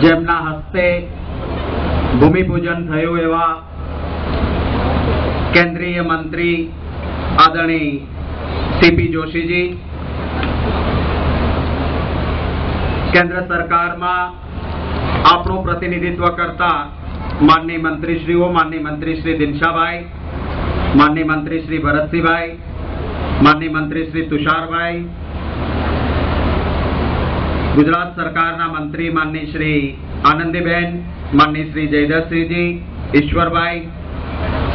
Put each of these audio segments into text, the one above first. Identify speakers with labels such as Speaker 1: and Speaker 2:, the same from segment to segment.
Speaker 1: જેમના હસ્તે ભૂમિપૂજન થયું એવા કેન્દ્રીય મંત્રી આદરણીય સીપી જોશીજી, કેન્દ્ર સરકારમાં આપણું પ્રતિનિધિત્વ કરતા માનનીય મંત્રીશ્રીઓ, માનનીય મંત્રી શ્રી દિનશાભાઈ, માનનીય મંત્રી શ્રી ભરતસિંહભાઈ, માનનીય મંત્રી શ્રી તુષારભાઈ, ગુજરાત સરકારના મંત્રી માનનીય શ્રી આનંદીબેન, માનનીય શ્રી જયદર્શસિંહજી, ઈશ્વરભાઈ,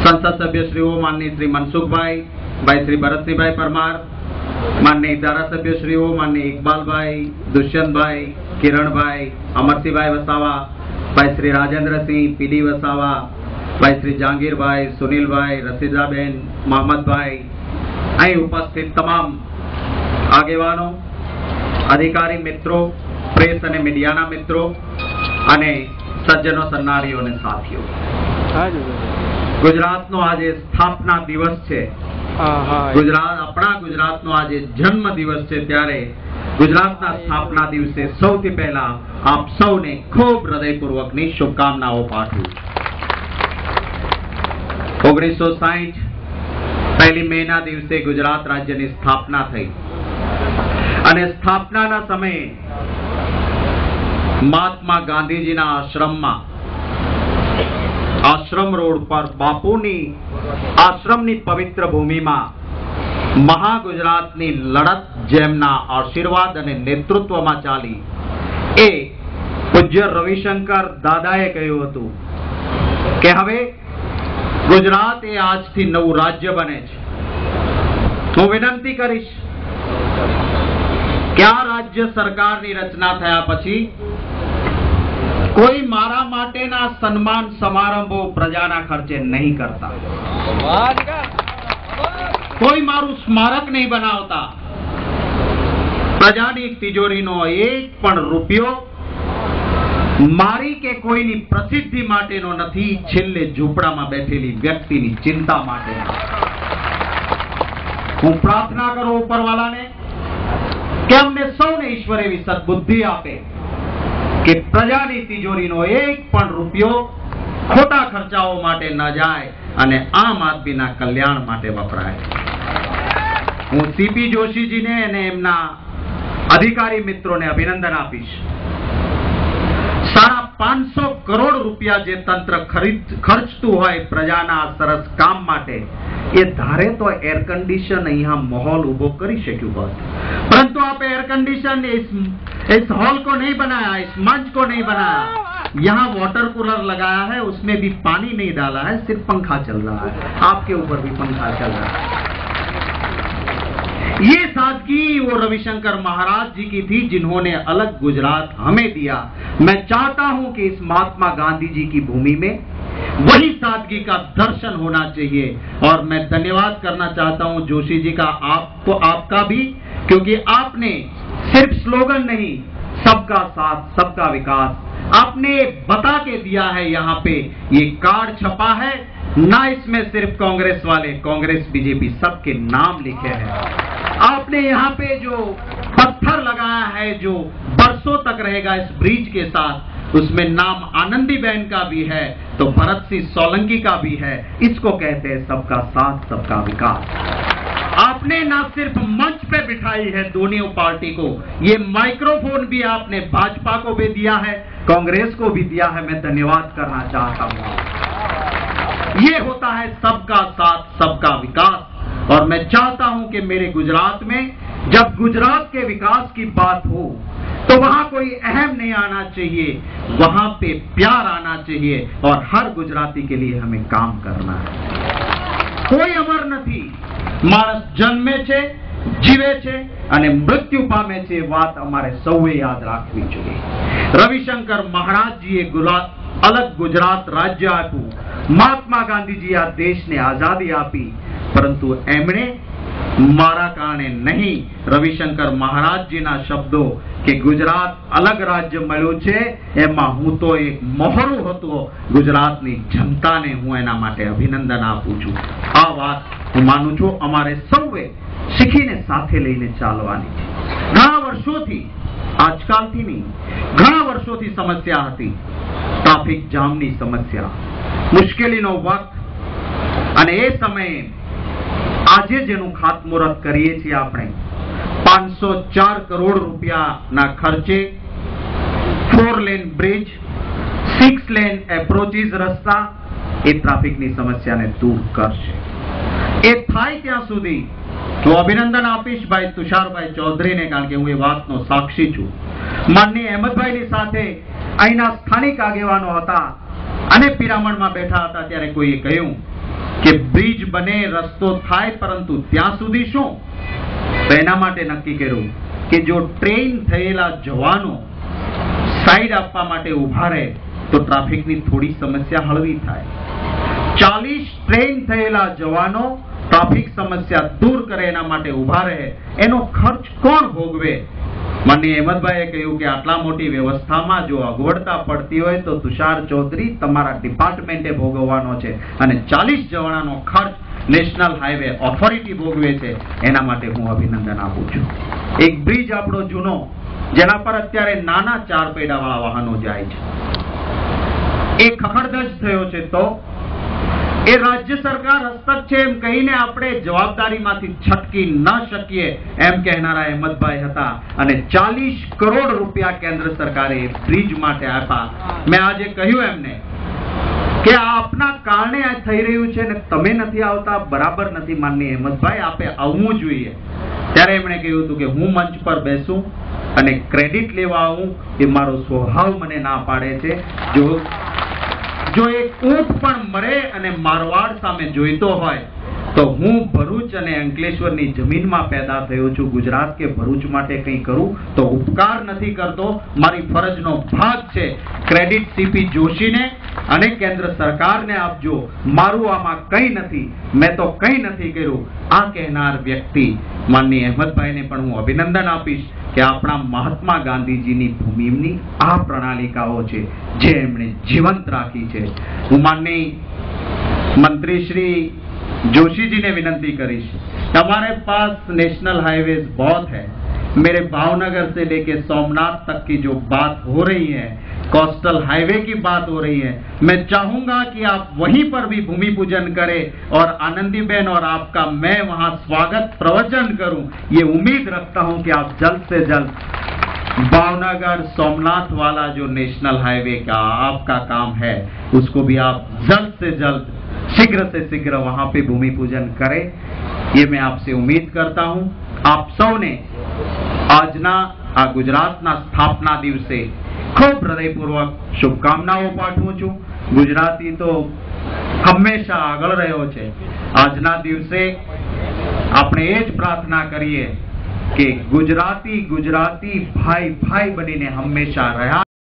Speaker 1: સંસદ સભ્યશ્રીઓ માનનીય શ્રી મનસુખભાઈ, ભાઈ શ્રી ભરતસિંહભાઈ પરમાર, માનનીય ધારાસભ્યશ્રીઓ માનનીય ઇકબાલભાઈ, દુષ્યંતભાઈ, કિરણભાઈ, અમરસિંહભાઈ વસાવા, ભાઈ શ્રી રાજેન્દ્રસિંહ, પીડી વસાવા, ભાઈ શ્રી જહાંગીરભાઈ, સુનિલભાઈ, રસીદાબેન, મોહમ્મદભાઈ, અહીં ઉપસ્થિત તમામ આગેવાનો, અધિકારી મિત્રો, પ્રેસ અને મીડિયાના મિત્રો અને સજ્જનો, સન્નારીઓ અને સાથીઓ, ગુજરાતનો આજે સ્થાપના દિવસ છે. આપણા ગુજરાતનો આજે જન્મ દિવસ છે. ત્યારે ગુજરાતના સ્થાપના દિવસે સૌથી પહેલા આપ સૌને ખૂબ હૃદયપૂર્વકની શુભકામનાઓ પાઠવું. 1960 પહેલી મેના દિવસે ગુજરાત રાજ્યની સ્થાપના થઈ અને સ્થાપનાના સમયે મહાત્મા ગાંધીજીના આશ્રમમાં, આશ્રમ રોડ પર બાપુની આશ્રમની પવિત્ર ભૂમિમાં મહાગુજરાતની લડત જેમના આશીર્વાદ અને નેતૃત્વમાં ચાલી, એ પૂજ્ય રવિશંકર દાદાએ કહ્યું હતું કે હવે ગુજરાત એ આજથી નવું રાજ્ય બને છે. હું વિનંતી કરીશ કે આ રાજ્ય સરકારની રચના થયા પછી કોઈ મારા માટેના સન્માન સમારંભો પ્રજાના ખર્ચે નહીં કરતા, કોઈ મારું સ્મારક નહીં બનાવતા, પ્રજાની તિજોરીનો એક પણ રૂપિયો મારી કે કોઈની પ્રસિદ્ધિ માટેનો નથી, છેલ્લે ઝૂંપડામાં બેઠેલી વ્યક્તિની ચિંતા માટે. હું પ્રાર્થના કરું ઉપરવાલાને કે અમને સૌને ઈશ્વર એવી સદબુદ્ધિ આપે કે પ્રજાની તિજોરીનો એક પણ રૂપિયો ખોટા ખર્ચાઓ માટે ન જાય અને આમ આદમીના કલ્યાણ માટે વપરાય. હું સીપી જોશીજીને અને એમના અધિકારી મિત્રોને અભિનંદન આપીશ. 550 કરોડ રૂપિયા જે તંત્ર ખર્ચતું હોય પ્રજાના સરસ કામ માટે, એ ધારે તો એર કન્ડિશન અહીંયા माहौल उभो કરી શક્યું હોત, परंतु आप एयर कंडीशन इस हॉल को नहीं बनाया, इस मंच को नहीं बनाया. यहाँ वाटर कूलर लगाया है, उसमें भी पानी नहीं डाला है, सिर्फ पंखा चल रहा है. आपके ऊपर भी पंखा चल रहा है. ये सादगी वो रविशंकर महाराज जी की थी जिन्होंने अलग गुजरात हमें दिया. मैं चाहता हूं कि इस महात्मा गांधी जी की भूमि में वही सादगी का दर्शन होना चाहिए. और मैं धन्यवाद करना चाहता हूं जोशी जी का, आपको, आपका भी, क्योंकि आपने सिर्फ स्लोगन नहीं, सबका साथ सबका विकास आपने बता के दिया है. यहाँ पे ये कार्ड छपा है ना, इसमें सिर्फ कांग्रेस वाले, कांग्रेस बीजेपी सबके नाम लिखे हैं. आपने यहाँ पे जो पत्थर लगाया है जो बरसों तक रहेगा इस ब्रिज के साथ, उसमें नाम आनंदीबेन का भी है, तो भरत सिंह सोलंकी का भी है. इसको कहते हैं सबका साथ सबका विकास. आपने ना सिर्फ मंच पे बिठाई है दोनों पार्टी को, ये माइक्रोफोन भी आपने भाजपा को भी दिया है, कांग्रेस को भी दिया है. मैं धन्यवाद करना चाहता हूँ. ये होता है सबका साथ सबका विकास. और मैं चाहता हूं कि मेरे गुजरात में जब गुजरात के विकास की बात हो तो वहां कोई अहम नहीं आना चाहिए, वहां पे प्यार आना चाहिए. और हर गुजराती के लिए हमें काम करना है. कोई अमर नहीं, मानस जन्मे छे, जीवे छे અને મૃત્યુ પામે છે. વાત અમારે સૌએ યાદ રાખવી જોઈએ. રવિશંકર મહારાજજીએ અલગ ગુજરાત રાજ્ય આપ્યું. મહાત્મા ગાંધીજી આ દેશને આઝાદી આપી, પરંતુ એમણે મારા કારણે નહીં, રવિશંકર મહારાજજીના શબ્દો કે ગુજરાત અલગ રાજ્ય મળ્યું છે, એમાં હું તો એક મહોરું હતો. ગુજરાતની જનતાને હું એના માટે અભિનંદન આપું છું. આ વાત હું માનું છું અમારે સૌએ શીખીને સાથે લઈને ચાલવાની છે. ઘણા વર્ષોથી આજકાલથી નહીં, ઘણા વર્ષોથી સમસ્યા હતી, ટ્રાફિક જામની સમસ્યા, મુશ્કેલીનો વખત. અને એ સમયે આજે જેનું ખાતમુહૂર્ત કરીએ છીએ આપણે, 504 કરોડ રૂપિયાના ખર્ચે 4 લેન બ્રિજ, 6 લેન એપ્રોચીસ રસ્તા એ ટ્રાફિકની સમસ્યાને દૂર કરશે. એ થાય ત્યાં સુધી હું અભિનંદન આપીશ ભાઈ તુષારભાઈ ચૌધરીને, કારણ કે હું એ વાતનો સાક્ષી છું. માનનીય અહેમદભાઈની સાથે અહીંના સ્થાનિક આગેવાનો હતા અને પિરામણમાં બેઠા હતા ત્યારે કોઈએ કહ્યું કે બ્રિજ બને, રસ્તો થાય, પરંતુ ત્યાં સુધી શું? તો એના માટે નક્કી કર્યું કે જો ટ્રેન થયેલા જવાનો સાઈડ આપવા માટે ઉભા રહે તો ટ્રાફિકની થોડી સમસ્યા હળવી થાય. 40 ટ્રેન થયેલા જવાનો ટ્રાફિક સમસ્યા દૂર કરે એના માટે ઉભા રહે, એનો ખર્ચ કોણ ભોગવે? માનનીય અહેમદભાઈએ કહ્યું કે આટલા મોટી વ્યવસ્થામાં જો અગવડતા પડતી હોય તો તુષાર ચૌધરી તમારા ડિપાર્ટમેન્ટે ભોગવવાનો છે, અને 40 જણાનો ખર્ચ નેશનલ હાઈવે ઓથોરિટી ભોગવે છે. એના માટે હું અભિનંદન આપું છું. એક બ્રિજ આપણો જૂનો, જેના પર અત્યારે નાના 4 પૈડાવાળા વાહનો જાય છે, એ ખખડધજ થયો છે. તો એ રાજ્ય સરકાર હસ્તક છે એમ કહીને આપણે જવાબદારીમાંથી છટકી ન શકીએ એમ કહેનારા અહેમદભાઈ હતા, અને 40 કરોડ રૂપિયા કેન્દ્ર સરકારે બ્રિજ માટે આપ્યા. મેં આજે કહ્યું એમને કે આ આપના કારણે આ થઈ રહ્યું છે ને તમે નથી આવતા, બરાબર નથી. માનનીય અહેમદભાઈ, આપે આવવું જોઈએ. ત્યારે એમણે કહ્યું હતું કે હું મંચ પર બેસું અને ક્રેડિટ લેવા આવું એ મારો સ્વભાવ મને ના પાડે છે. જો એક ઊંટ પણ મરે અને મારવાડ સામે જોઈતો હોય તો હું ભરૂચ અને અંકલેશ્વરની જમીનમાં પેદા થયો છું. ગુજરાત કે ભરૂચ માટે કંઈ કરું તો ઉપકાર નથી કરતો, મારી ફરજનો ભાગ છે. ક્રેડિટ સીપી જોશીને અને કેન્દ્ર સરકારને આપજો. મારું આમાં કંઈ નથી, મેં તો કંઈ નથી કર્યું. આ કહેનાર વ્યક્તિ માનનીય અહેમદભાઈને પણ હું અભિનંદન આપીશ કે આપણા મહાત્મા ગાંધીજીની ભૂમિની આ પ્રણાલિકાઓ છે જે એમણે જીવંત રાખી છે. હું માનનીય મંત્રી શ્રી जोशी जी ने विनती करी, हमारे पास नेशनल हाईवेज बहुत है. मेरे भावनगर से लेके सोमनाथ तक की जो बात हो रही है, कोस्टल हाईवे की बात हो रही है, मैं चाहूंगा कि आप वहीं पर भी भूमि पूजन करें और आनंदीबेन और आपका मैं वहां स्वागत प्रवचन करूं. ये उम्मीद रखता हूं कि आप जल्द से जल्द भावनगर सोमनाथ वाला जो नेशनल हाईवे का आपका काम है उसको भी आप जल्द से जल्द शीघ्र से शीघ्र वहां पे भूमि पूजन करें. ये मैं आपसे उम्मीद करता हूं. आप સૌને આજના આ ગુજરાતના સ્થાપના દિવસે ખૂબ હૃદયપૂર્વક શુભકામનાઓ પાઠવું છું. ગુજરાતી તો હંમેશા આગળ રહ્યો છે. આજના દિવસે આપણે એ જ પ્રાર્થના કરીએ કે ગુજરાતી ભાઈ ભાઈ બનીને હંમેશા રહ્યા.